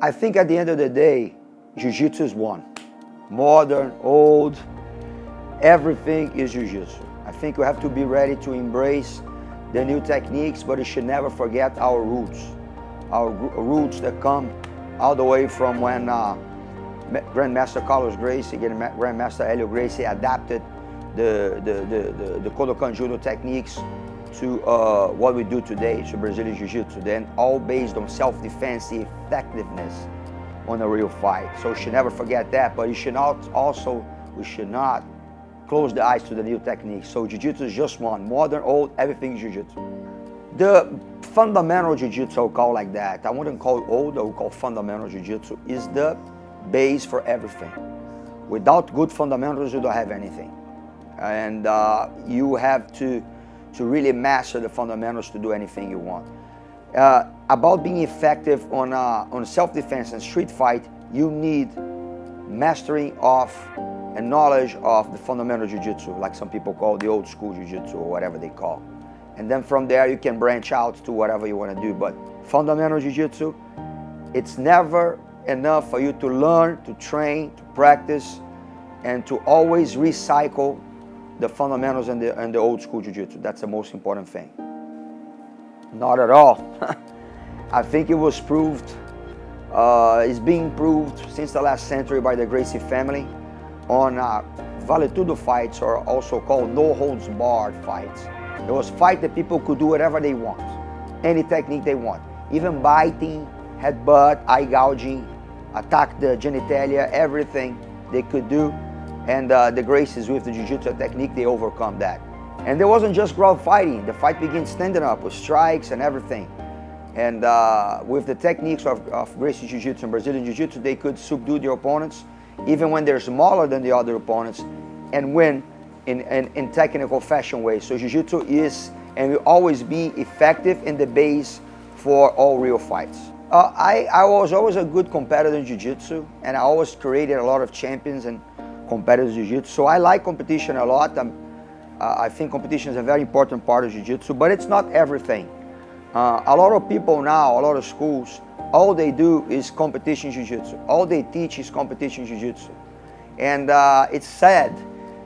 I think at the end of the day, Jiu-Jitsu is one. Modern, old, everything is Jiu-Jitsu. I think we have to be ready to embrace the new techniques, but we should never forget our roots. Our roots that come all the way from when Grandmaster Carlos Gracie, Grandmaster Helio Gracie adapted the Kodokan Judo techniques to what we do today, to Brazilian Jiu-Jitsu, then all based on self-defense, the effectiveness on a real fight. So we should never forget that, but we should not close the eyes to the new techniques. So Jiu-Jitsu is just one, modern, old, everything is Jiu-Jitsu. The fundamental Jiu-Jitsu, I'll call like that, I wouldn't call it old, I would call fundamental Jiu-Jitsu, is the base for everything. Without good fundamentals, you don't have anything. And you have to really master the fundamentals to do anything you want. About being effective on self-defense and street fight, you need mastering of and knowledge of the fundamental Jiu-Jitsu, like some people call the old school Jiu-Jitsu or whatever they call. And then from there you can branch out to whatever you want to do. But fundamental Jiu-Jitsu, it's never enough for you to learn, to train, to practice, and to always recycle the fundamentals and the old school Jiu-Jitsu. That's the most important thing. Not at all. I think it was proved, it's being proved since the last century by the Gracie family on Vale Tudo fights, or also called no holds barred fights. It was fight that people could do whatever they want, any technique they want, even biting, headbutt, eye gouging, attack the genitalia, everything they could do. And the Gracies with the Jiu-Jitsu technique, they overcome that. And there wasn't just ground fighting. The fight began standing up with strikes and everything. And with the techniques of Gracie Jiu-Jitsu and Brazilian Jiu-Jitsu, they could subdue their opponents, even when they're smaller than the other opponents, and win in technical fashion ways. So Jiu-Jitsu is and will always be effective in the base for all real fights. I was always a good competitor in Jiu-Jitsu, and I always created a lot of champions and competitive Jiu-Jitsu. So I like competition a lot. I think competition is a very important part of Jiu-Jitsu, but it's not everything. A lot of people now, a lot of schools, all they do is competition Jiu-Jitsu. All they teach is competition Jiu-Jitsu. And it's sad,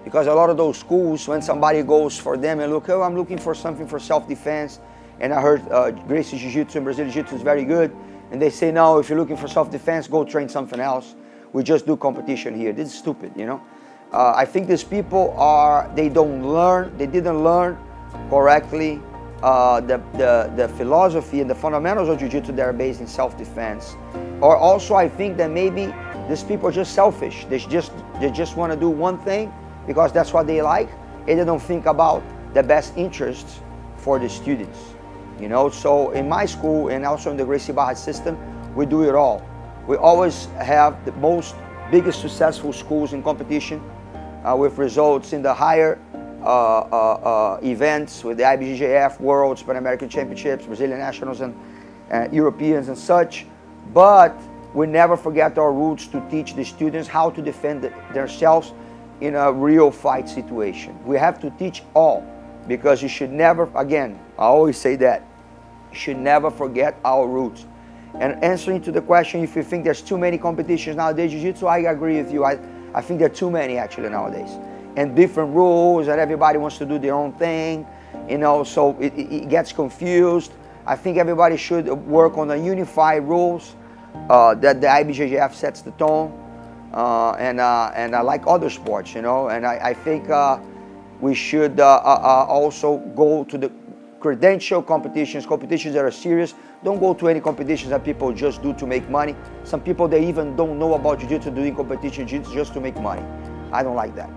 because a lot of those schools, when somebody goes for them and look, oh, I'm looking for something for self-defense, and I heard Gracie Jiu-Jitsu and Brazilian Jiu-Jitsu is very good, and they say, no, if you're looking for self-defense, go train something else. We just do competition here. This is stupid, you know. I think these people they didn't learn correctly the philosophy and the fundamentals of Jiu-Jitsu that are based in self-defense. Or also I think that maybe these people are just selfish. They just want to do one thing because that's what they like, and they don't think about the best interests for the students, you know. So in my school and also in the Gracie BARRA system, we do it all. We always have the biggest successful schools in competition with results in the higher events with the IBJJF, Worlds, Pan American Championships, Brazilian Nationals, and Europeans and such. But we never forget our roots to teach the students how to defend themselves in a real fight situation. We have to teach all, because you should never, again, I always say that, you should never forget our roots. And answering to the question, if you think there's too many competitions nowadays, Jiu-Jitsu, I agree with you. I think there are too many actually nowadays. And different rules, and everybody wants to do their own thing, you know, so it gets confused. I think everybody should work on the unified rules that the IBJJF sets the tone, and I like other sports, you know, and I think we should also go to the credential competitions that are serious. Don't go to any competitions that people just do to make money. Some people, they even don't know about Jiu-Jitsu, doing competition Jiu-Jitsu just to make money. I don't like that.